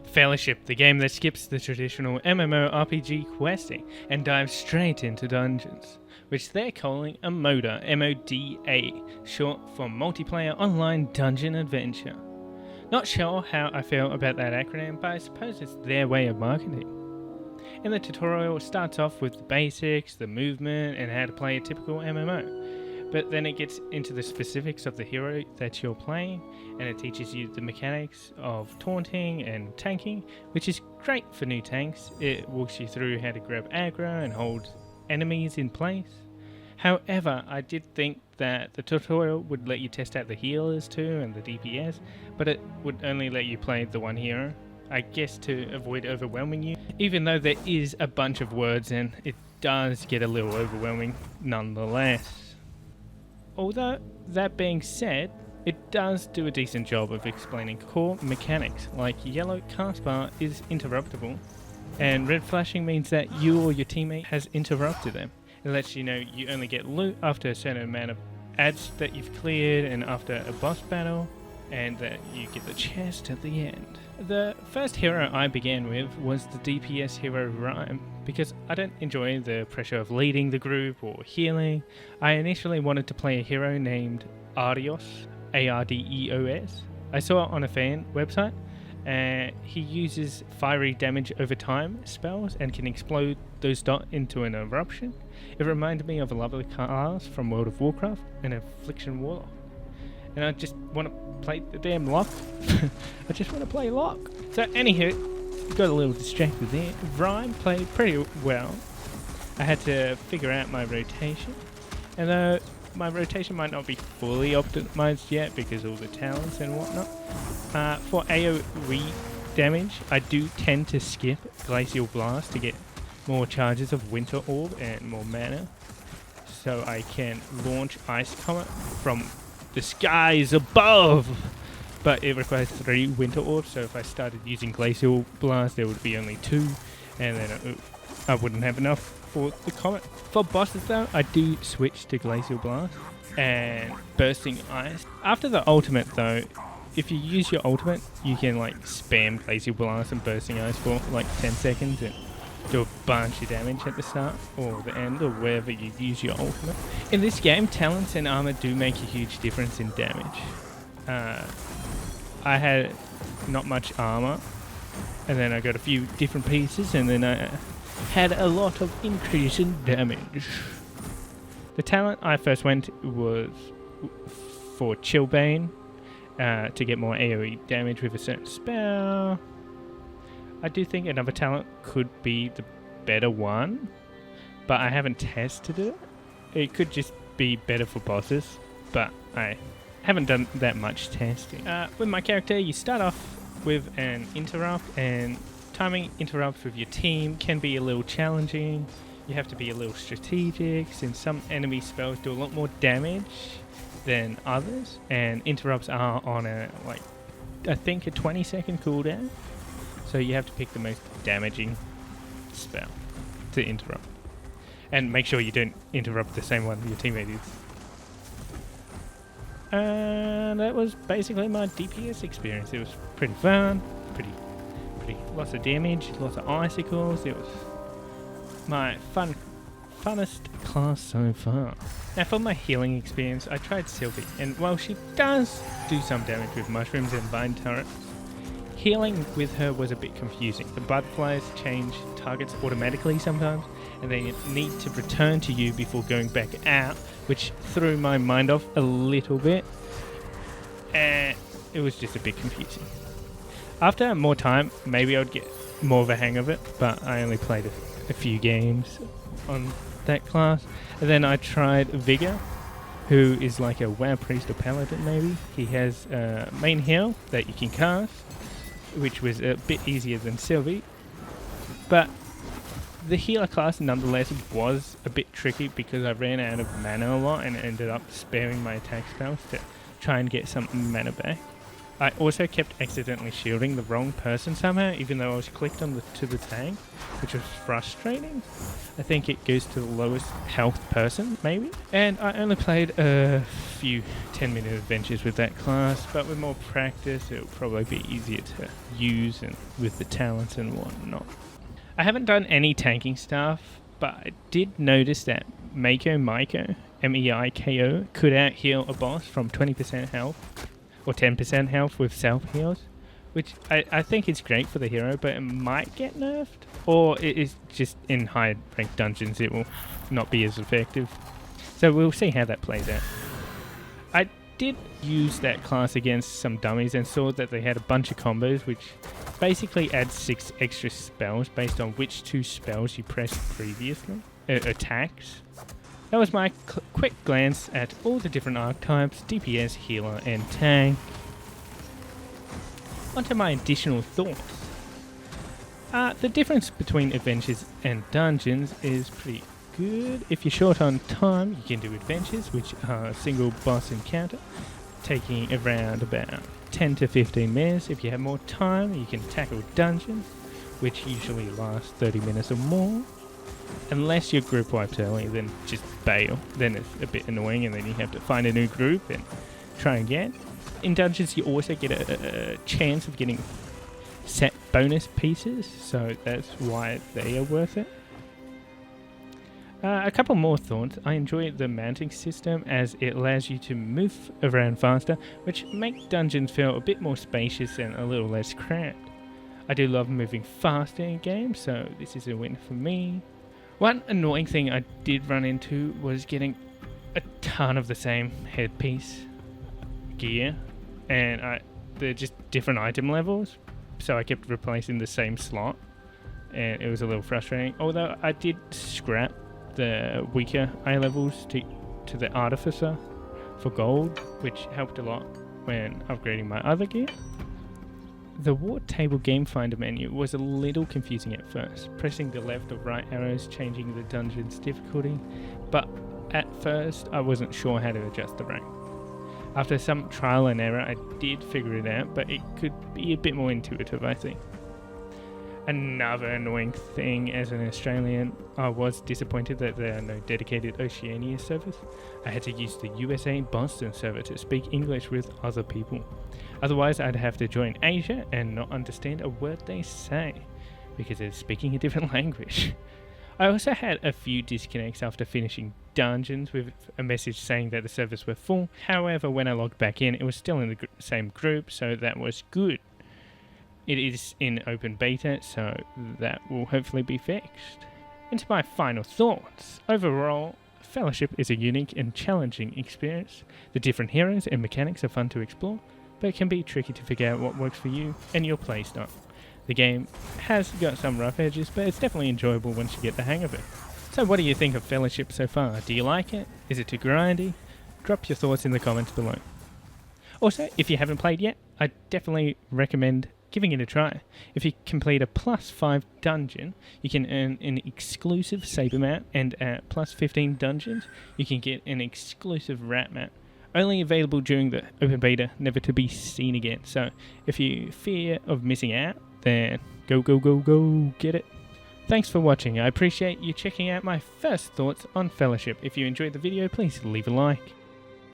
Fellowship, the game that skips the traditional MMORPG questing and dives straight into dungeons, which they're calling a MODA, M.O.D.A, short for Multiplayer Online Dungeon Adventure. Not sure how I feel about that acronym, but I suppose it's their way of marketing. In the tutorial, it starts off with the basics, the movement, and how to play a typical MMO. But then it gets into the specifics of the hero that you're playing, and it teaches you the mechanics of taunting and tanking, which is great for new tanks. It walks you through how to grab aggro and hold enemies in place. However, I did think that the tutorial would let you test out the healers too and the DPS, but it would only let you play the one hero, I guess to avoid overwhelming you, even though there is a bunch of words and it does get a little overwhelming nonetheless. Although, that being said, it does do a decent job of explaining core mechanics, like yellow cast bar is interruptible, and red flashing means that you or your teammate has interrupted them. It lets you know you only get loot after a certain amount of ads that you've cleared and after a boss battle, and that you get the chest at the end. The first hero I began with was the DPS hero Rhyme, because I don't enjoy the pressure of leading the group or healing. I initially wanted to play a hero named Ardeos, A-R-D-E-O-S. I saw it on a fan website, and he uses fiery damage over time spells and can explode those dots into an eruption. It reminded me of a lovely class from World of Warcraft, an Affliction Warlock. And I just want to play the damn lock. I just want to play lock. So anywho, got a little distracted there. Rhyme played pretty well. I had to figure out my rotation. And though my rotation might not be fully optimized yet because of all the talents and whatnot, for AoE damage, I do tend to skip Glacial Blast to get more charges of Winter Orb and more mana. So I can launch Ice Comet from the skies above, but it requires 3 Winter Orbs, so if I started using Glacial Blast there would be only 2, and then I wouldn't have enough for the Comet. For bosses though, I do switch to Glacial Blast and Bursting Ice. After the ultimate though, if you use your ultimate, you can like spam Glacial Blast and Bursting Ice for like 10 seconds and do a bunch of damage at the start or the end or wherever you use your ultimate. In this game, talents and armor do make a huge difference in damage. I had not much armor, and then I got a few different pieces, and then I had a lot of increase in damage. The talent I first went was for Chillbane, to get more AoE damage with a certain spell. I do think another talent could be the better one, but I haven't tested it. It could just be better for bosses, but I haven't done that much testing. With my character, you start off with an interrupt, and timing interrupts with your team can be a little challenging. You have to be a little strategic, since some enemy spells do a lot more damage than others, and interrupts are on I think a 20-second cooldown. So you have to pick the most damaging spell to interrupt. And make sure you don't interrupt the same one your teammate is. And that was basically my DPS experience. It was pretty fun, pretty lots of damage, lots of icicles. It was my funnest class so far. Now for my healing experience, I tried Sylvie, and while she does do some damage with mushrooms and vine turrets, healing with her was a bit confusing. The butterflies change targets automatically sometimes, and they need to return to you before going back out, which threw my mind off a little bit, and it was just a bit confusing. After more time, maybe I'd get more of a hang of it, but I only played a few games on that class. And then I tried Vigor, who is like a WoW priest or paladin maybe. He has a main heal that you can cast, which was a bit easier than Sylvie, but the healer class nonetheless was a bit tricky because I ran out of mana a lot and ended up sparing my attack spells to try and get some mana back. I also kept accidentally shielding the wrong person somehow, even though I was clicked on to the tag, which was frustrating. I think it goes to the lowest health person, maybe. And I only played a few 10-minute adventures with that class, but with more practice, it'll probably be easier to use and with the talents and whatnot. I haven't done any tanking stuff, but I did notice that Meiko, Meiko, could out-heal a boss from 20% health. Or 10% health with self-heals, which I think is great for the hero, but it might get nerfed. Or it is just in high ranked dungeons it will not be as effective. So we'll see how that plays out. I did use that class against some dummies and saw that they had a bunch of combos, which basically adds 6 extra spells based on which 2 spells you pressed previously. Attacks. That was my quick glance at all the different archetypes, DPS, healer, and tank. Onto my additional thoughts. The difference between adventures and dungeons is pretty good. If you're short on time, you can do adventures, which are a single boss encounter, taking around about 10 to 15 minutes. If you have more time, you can tackle dungeons, which usually last 30 minutes or more. Unless your group wipes early, then just bail. Then it's a bit annoying and then you have to find a new group and try again. In dungeons you also get a chance of getting set bonus pieces, so that's why they are worth it. A couple more thoughts. I enjoy the mounting system as it allows you to move around faster, which makes dungeons feel a bit more spacious and a little less cramped. I do love moving faster in games, so this is a win for me. One annoying thing I did run into was getting a ton of the same headpiece gear, and they're just different item levels, so I kept replacing the same slot, and it was a little frustrating. Although I did scrap the weaker eye levels to the Artificer for gold, which helped a lot when upgrading my other gear. The War Table Game Finder menu was a little confusing at first, pressing the left or right arrows changing the dungeon's difficulty, but at first I wasn't sure how to adjust the rank. After some trial and error I did figure it out, but it could be a bit more intuitive, I think. Another annoying thing, as an Australian, I was disappointed that there are no dedicated Oceania servers. I had to use the USA Boston server to speak English with other people. Otherwise I'd have to join Asia and not understand a word they say, because they're speaking a different language. I also had a few disconnects after finishing dungeons with a message saying that the servers were full. However, when I logged back in, it was still in the same group, so that was good. It is in open beta, so that will hopefully be fixed. Into my final thoughts. Overall, Fellowship is a unique and challenging experience. The different heroes and mechanics are fun to explore, but it can be tricky to figure out what works for you and your playstyle. The game has got some rough edges, but it's definitely enjoyable once you get the hang of it. So what do you think of Fellowship so far? Do you like it? Is it too grindy? Drop your thoughts in the comments below. Also, if you haven't played yet, I definitely recommend giving it a try. If you complete a +5 dungeon, you can earn an exclusive saber mount, and at +15 dungeons, you can get an exclusive rat mount. Only available during the open beta, never to be seen again. So if you fear of missing out, then go, get it. Thanks for watching. I appreciate you checking out my first thoughts on Fellowship. If you enjoyed the video, please leave a like.